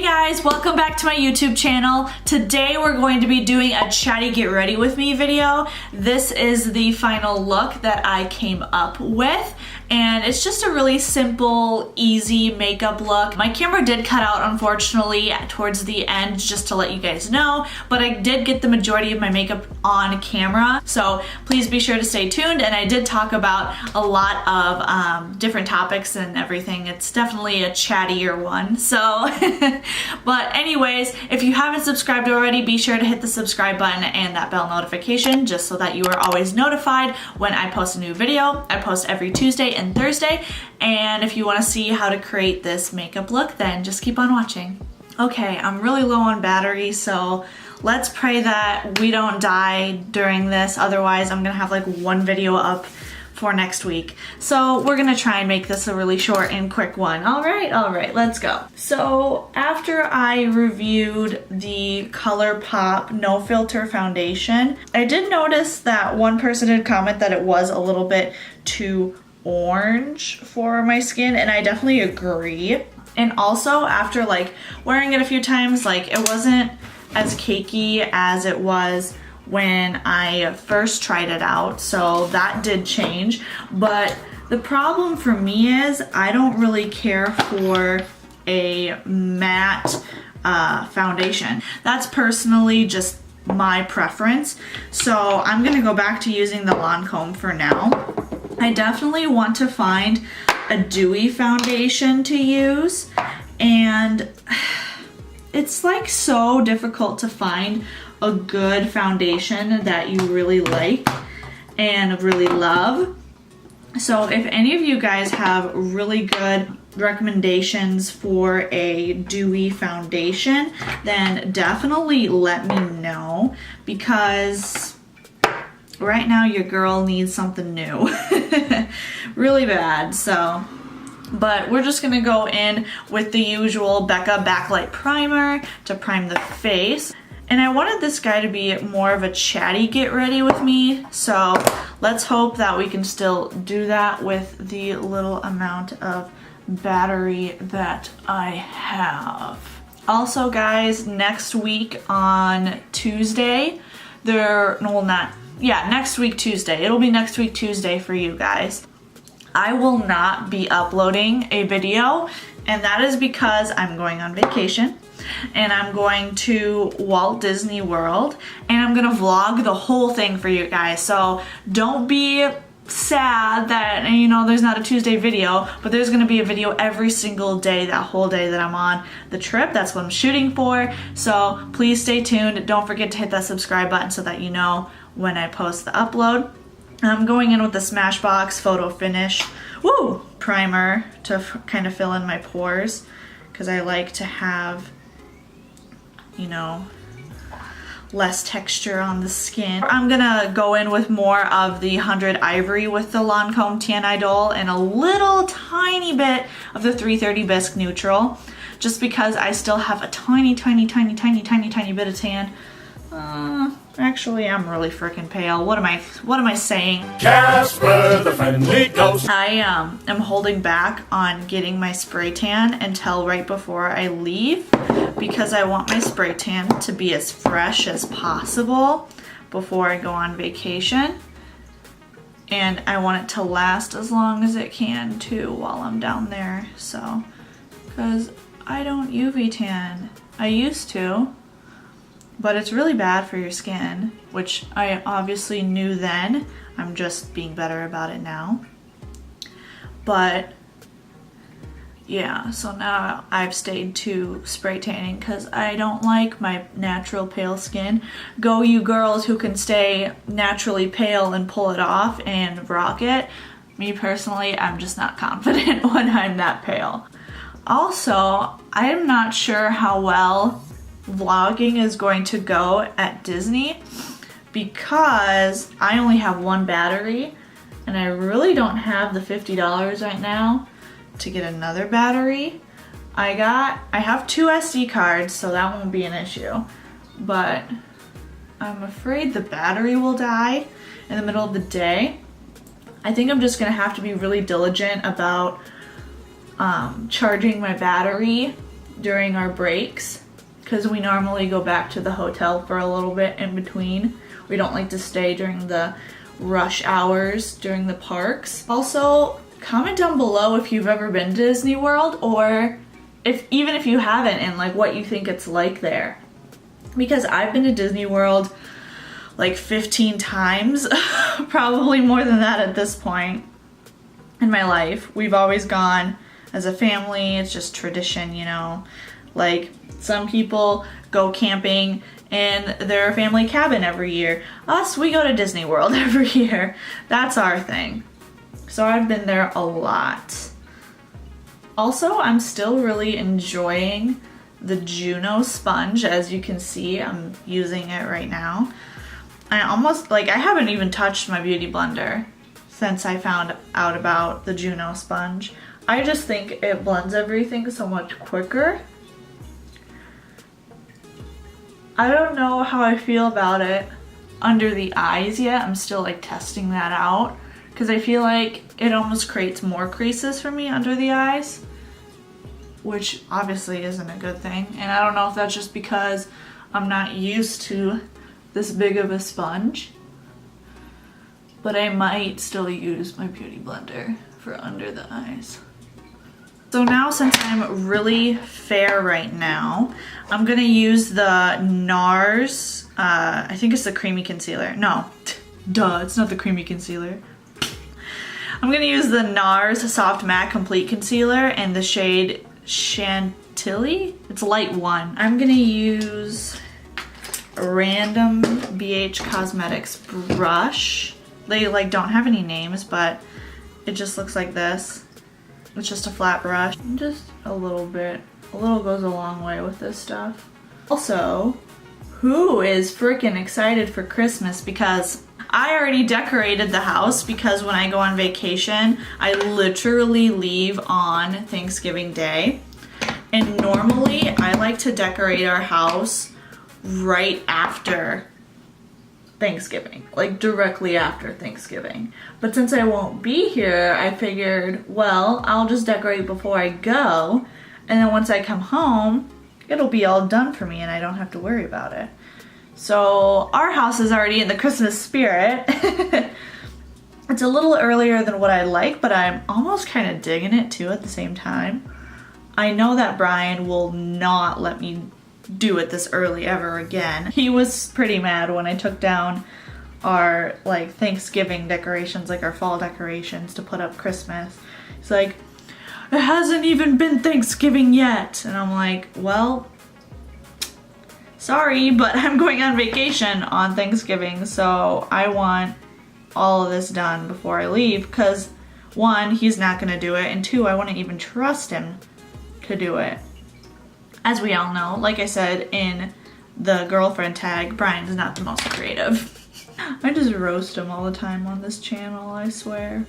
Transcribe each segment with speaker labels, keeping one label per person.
Speaker 1: guys, welcome back to my YouTube channel. Today we're going to be doing a Chatty Get Ready With Me video. This is the final look that I came up with, and it's just a really simple, easy makeup look. My camera did cut out, unfortunately, towards the end, just to let you guys know, but I did get the majority of my makeup on camera, so please be sure to stay tuned. And I did talk about a lot of different topics and everything. It's definitely a chattier one, so but anyways, if you haven't subscribed already, be sure to hit the subscribe button and that bell notification just so that you are always notified when I post a new video. I post every Tuesday and Thursday, and if you want to see how to create this makeup look, then just keep on watching. Okay, I'm really low on battery, so let's pray that we don't die during this. Otherwise, I'm gonna have like one video up for next week. So we're gonna try and make this a really short and quick one. All right, let's go. So after I reviewed the ColourPop No Filter foundation, I did notice that one person did comment that it was a little bit too orange for my skin, and I definitely agree. And also after like wearing it a few times, like it wasn't as cakey as it was when I first tried it out, so that did change. But the problem for me is I don't really care for a matte foundation. That's personally just my preference, so I'm gonna go back to using the Lancome for now. I definitely want to find a dewy foundation to use, and it's like so difficult to find a good foundation that you really like and really love. So if any of you guys have really good recommendations for a dewy foundation, then definitely let me know, because right now your girl needs something new really bad. So but we're just gonna go in with the usual Becca Backlight Primer to prime the face. And I wanted this guy to be more of a chatty get ready with me, so let's hope that we can still do that with the little amount of battery that I have. Also guys, next week on Tuesday, next week Tuesday, it'll be next week Tuesday for you guys, I will not be uploading a video, and that is because I'm going on vacation and I'm going to Walt Disney World, and I'm gonna vlog the whole thing for you guys. So don't be sad that, you know, there's not a Tuesday video, but there's gonna be a video every single day, that whole day that I'm on the trip. That's what I'm shooting for. So please stay tuned. Don't forget to hit that subscribe button so that you know when I post the upload. I'm going in with the Smashbox Photo Finish primer to kind of fill in my pores, because I like to have, you know, less texture on the skin. I'm gonna go in with more of the 100 Ivory with the Lancome Tan Idol and a little tiny bit of the 330 Bisque Neutral, just because I still have a tiny bit of tan. Actually, I'm really freaking pale. What am I saying?
Speaker 2: Casper the Friendly Ghost.
Speaker 1: I am holding back on getting my spray tan until right before I leave, because I want my spray tan to be as fresh as possible before I go on vacation. And I want it to last as long as it can too while I'm down there. So, because I don't UV tan. I used to, but it's really bad for your skin, which I obviously knew then. I'm just being better about it now. But yeah, so now I've stayed to spray tanning because I don't like my natural pale skin. Go you girls who can stay naturally pale and pull it off and rock it. Me personally, I'm just not confident when I'm that pale. Also, I'm not sure how well vlogging is going to go at Disney, because I only have one battery and I really don't have the $50 right now to get another battery. I have 2 SD cards, so that won't be an issue, but I'm afraid the battery will die in the middle of the day. I think I'm just gonna have to be really diligent about charging my battery during our breaks because we normally go back to the hotel for a little bit in between. We don't like to stay during the rush hours during the parks. Also, comment down below if you've ever been to Disney World, or even if you haven't, and like what you think it's like there. Because I've been to Disney World like 15 times, probably more than that at this point in my life. We've always gone as a family. It's just tradition, you know. Like some people go camping in their family cabin every year. Us, we go to Disney World every year. That's our thing. So I've been there a lot. Also, I'm still really enjoying the Juno sponge. As you can see, I'm using it right now. I haven't even touched my beauty blender since I found out about the Juno sponge. I just think it blends everything so much quicker. I don't know how I feel about it under the eyes yet. I'm still like testing that out because I feel like it almost creates more creases for me under the eyes, which obviously isn't a good thing. And I don't know if that's just because I'm not used to this big of a sponge, but I might still use my beauty blender for under the eyes. So now, since I'm really fair right now, I'm gonna use the NARS, I think it's the creamy concealer. No, duh, it's not the creamy concealer. I'm gonna use the NARS Soft Matte Complete Concealer in the shade Chantilly. It's light 1. I'm gonna use a random BH Cosmetics brush. They like don't have any names, but it just looks like this. It's just a flat brush. Just a little bit. A little goes a long way with this stuff. Also, who is freaking excited for Christmas? Because I already decorated the house, because when I go on vacation, I literally leave on Thanksgiving Day. And normally I like to decorate our house right after Thanksgiving, like directly after Thanksgiving. But since I won't be here, I figured, well, I'll just decorate before I go, and then once I come home, it'll be all done for me and I don't have to worry about it. So our house is already in the Christmas spirit. It's a little earlier than what I like, but I'm almost kind of digging it too at the same time. I know that Brian will not let me do it this early ever again. He was pretty mad when I took down our like Thanksgiving decorations, like our fall decorations to put up Christmas. He's like, it hasn't even been Thanksgiving yet. And I'm like, well, sorry, but I'm going on vacation on Thanksgiving, so I want all of this done before I leave, because 1, he's not gonna do it, and 2, I wouldn't even trust him to do it. As we all know, like I said in the girlfriend tag, Brian's not the most creative. I just roast him all the time on this channel, I swear.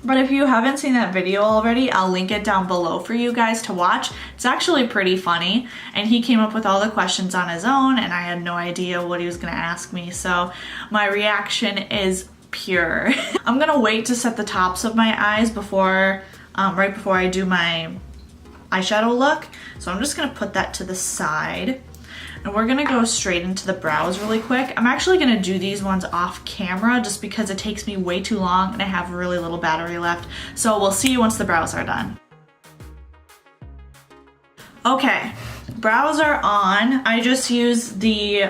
Speaker 1: But if you haven't seen that video already, I'll link it down below for you guys to watch. It's actually pretty funny, and he came up with all the questions on his own, and I had no idea what he was gonna ask me, so my reaction is pure. I'm gonna wait to set the tops of my eyes before, right before I do my eyeshadow look. So I'm just gonna put that to the side, and we're gonna go straight into the brows really quick. I'm actually gonna do these ones off camera just because it takes me way too long and I have really little battery left. So we'll see you once the brows are done. Okay, brows are on. I just used the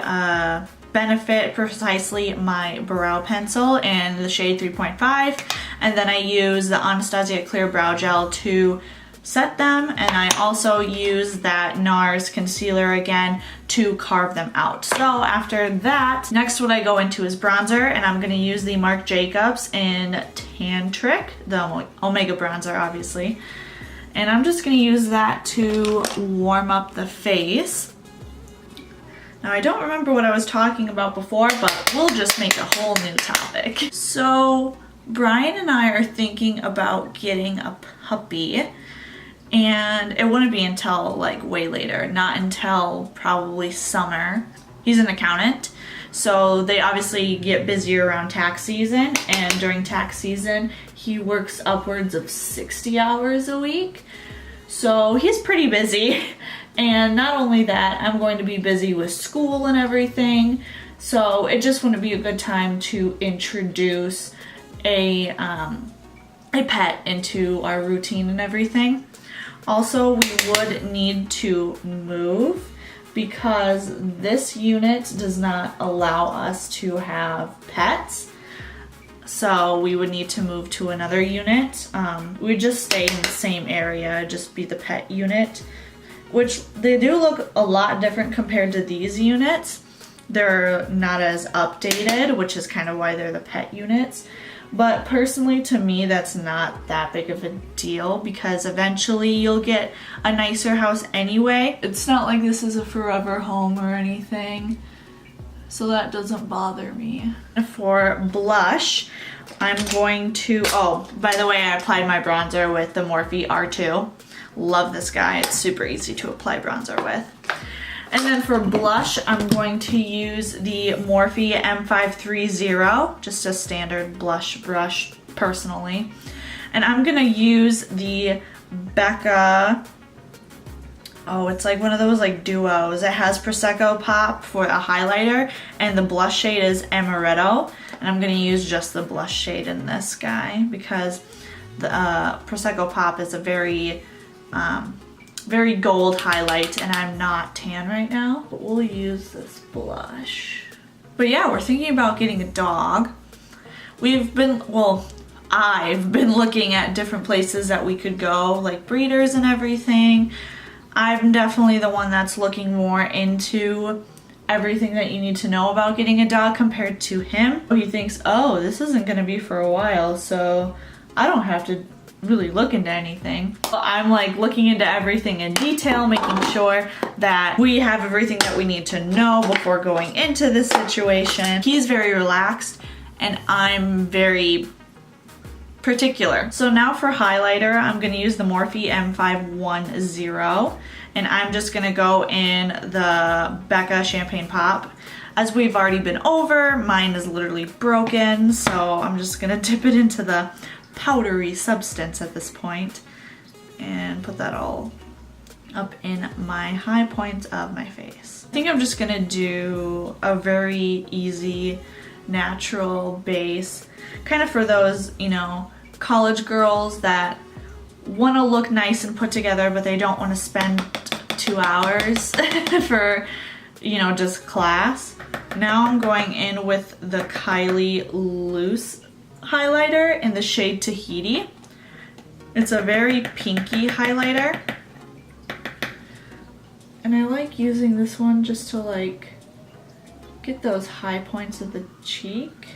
Speaker 1: Benefit Precisely My Brow Pencil in the shade 3.5, and then I use the Anastasia Clear Brow Gel to set them, and I also use that NARS concealer again to carve them out. So after that, next what I go into is bronzer, and I'm going to use the Marc Jacobs in Tan Trick, the Omega bronzer obviously, and I'm just going to use that to warm up the face. Now I don't remember what I was talking about before, but we'll just make a whole new topic. So Brian and I are thinking about getting a puppy, and it wouldn't be until like way later, not until probably summer. He's an accountant, so they obviously get busier around tax season, and during tax season he works upwards of 60 hours a week. So he's pretty busy. And not only that, I'm going to be busy with school and everything. So it just wouldn't be a good time to introduce a pet into our routine and everything. Also, we would need to move because this unit does not allow us to have pets. So we would need to move to another unit. We would just stay in the same area, just be the pet unit, which they do look a lot different compared to these units. They're not as updated, which is kind of why they're the pet units. But personally, to me, that's not that big of a deal because eventually you'll get a nicer house anyway. It's not like this is a forever home or anything, so that doesn't bother me. For blush, I'm going to, oh, by the way, I applied my bronzer with the Morphe R2. Love this guy. It's super easy to apply bronzer with. And then for blush, I'm going to use the Morphe M530, just a standard blush brush personally. And I'm gonna use the Becca, oh, it's like one of those like duos. It has Prosecco Pop for a highlighter and the blush shade is Amaretto. And I'm gonna use just the blush shade in this guy because the Prosecco Pop is a very gold highlight and I'm not tan right now, but we'll use this blush. But yeah, we're thinking about getting a dog. I've been looking at different places that we could go, like breeders and everything. I'm definitely the one that's looking more into everything that you need to know about getting a dog compared to him. He thinks, oh, this isn't gonna be for a while, so I don't have to really look into anything. I'm like looking into everything in detail, making sure that we have everything that we need to know before going into this situation. He's very relaxed and I'm very particular. So now for highlighter, I'm gonna use the Morphe M510 and I'm just gonna go in the Becca Champagne Pop. As we've already been over, mine is literally broken, so I'm just gonna dip it into the powdery substance at this point and put that all up in my high points of my face. I think I'm just gonna do a very easy natural base, kind of for those, you know, college girls that want to look nice and put together but they don't want to spend 2 hours for, you know, just class. Now I'm going in with the Kylie Loose highlighter in the shade Tahiti. It's a very pinky highlighter and I like using this one just to like get those high points of the cheek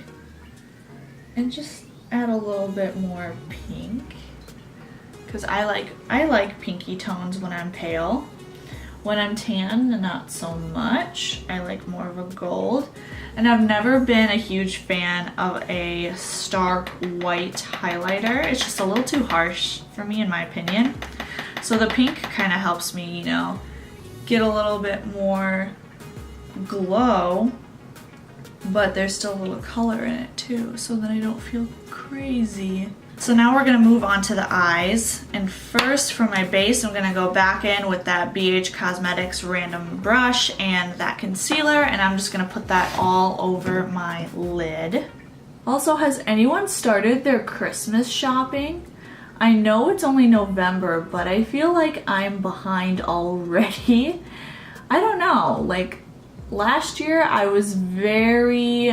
Speaker 1: and just add a little bit more pink because I like pinky tones when I'm pale. When I'm tan, not so much. I like more of a gold. And I've never been a huge fan of a stark white highlighter. It's just a little too harsh for me in my opinion. So the pink kind of helps me, you know, get a little bit more glow, but there's still a little color in it too, so that I don't feel crazy. So now we're gonna move on to the eyes. And first for my base, I'm gonna go back in with that BH Cosmetics random brush and that concealer, and I'm just gonna put that all over my lid. Also, has anyone started their Christmas shopping? I know it's only November, but I feel like I'm behind already. I don't know, like last year I was very,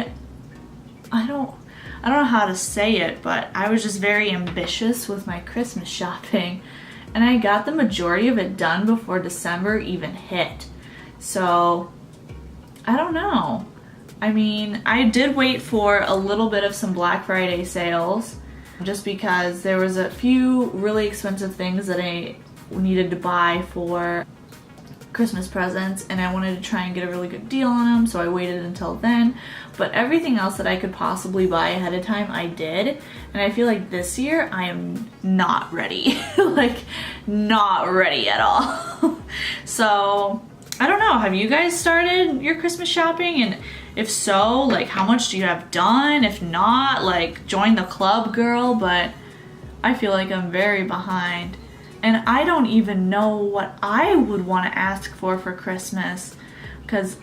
Speaker 1: I don't know how to say it, but I was just very ambitious with my Christmas shopping and I got the majority of it done before December even hit. So I don't know. I mean, I did wait for a little bit of some Black Friday sales just because there was a few really expensive things that I needed to buy for Christmas presents and I wanted to try and get a really good deal on them, so I waited until then. But everything else that I could possibly buy ahead of time, I did. And I feel like this year I am not ready. Like, not ready at all. So, I don't know, have you guys started your Christmas shopping? And if so, like, how much do you have done? If not, like, join the club, girl. But I feel like I'm very behind. And I don't even know what I would want to ask for Christmas, because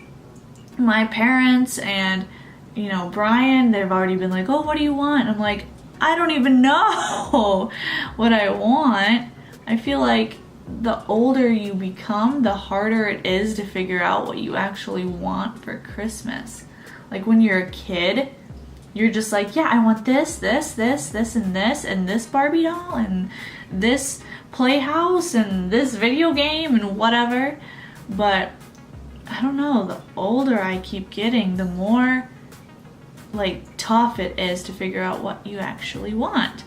Speaker 1: my parents and, you know, Brian, they've already been like, oh, what do you want? And I'm like, I don't even know what I want. I feel like the older you become, the harder it is to figure out what you actually want for Christmas. Like when you're a kid, you're just like, yeah, I want this, and this Barbie doll, and this playhouse, and this video game, and whatever. But I don't know, the older I keep getting, the more like tough it is to figure out what you actually want.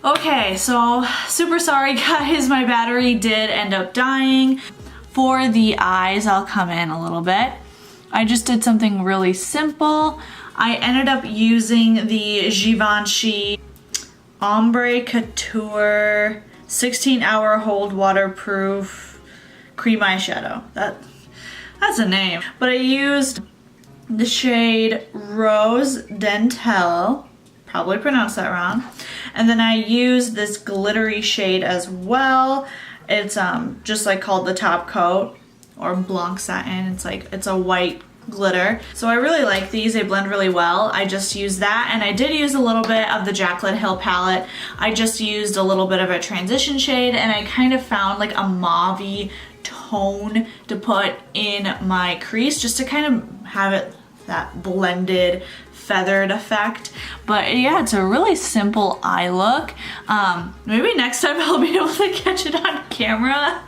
Speaker 1: Okay, so super sorry guys, my battery did end up dying. For the eyes, I'll come in a little bit. I just did something really simple. I ended up using the Givenchy Ombre Couture 16-hour hold waterproof cream eyeshadow. That's a name. But I used the shade Rose Dentel, probably pronounced that wrong. And then I used this glittery shade as well. It's just like called the Top Coat or Blanc Satin. It's a white glitter. So I really like these. They blend really well. I just used that, and I did use a little bit of the Jaclyn Hill palette. I just used a little bit of a transition shade, and I kind of found like a mauve-y tone to put in my crease just to kind of have it that blended feathered effect. But yeah, it's a really simple eye look. Maybe next time I'll be able to catch it on camera.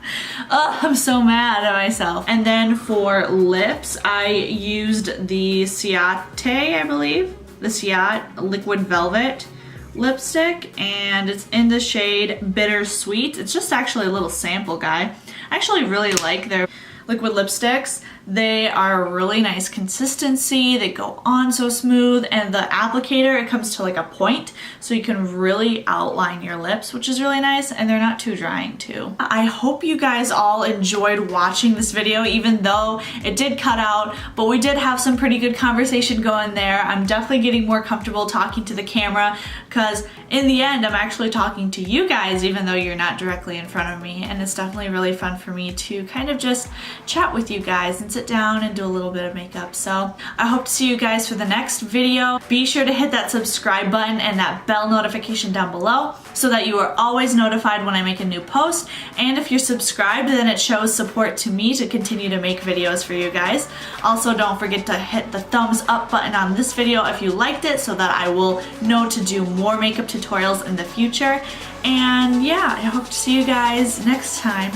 Speaker 1: I'm so mad at myself. And then for lips, I used the Ciate, I believe, the Ciate Liquid Velvet lipstick, and it's in the shade Bittersweet. It's just actually a little sample, guy. I actually really like their liquid lipsticks. They are a really nice consistency. They go on so smooth, and the applicator, it comes to like a point, so you can really outline your lips, which is really nice, and they're not too drying too. I hope you guys all enjoyed watching this video, even though it did cut out, but we did have some pretty good conversation going there. I'm definitely getting more comfortable talking to the camera, because in the end, I'm actually talking to you guys, even though you're not directly in front of me, and it's definitely really fun for me to kind of just chat with you guys and sit down and do a little bit of makeup. So I hope to see you guys for the next video. Be sure to hit that subscribe button and that bell notification down below so that you are always notified when I make a new post. And if you're subscribed, then it shows support to me to continue to make videos for you guys. Also, don't forget to hit the thumbs up button on this video if you liked it, so that I will know to do more makeup tutorials in the future. And yeah, I hope to see you guys next time.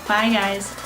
Speaker 1: Bye guys.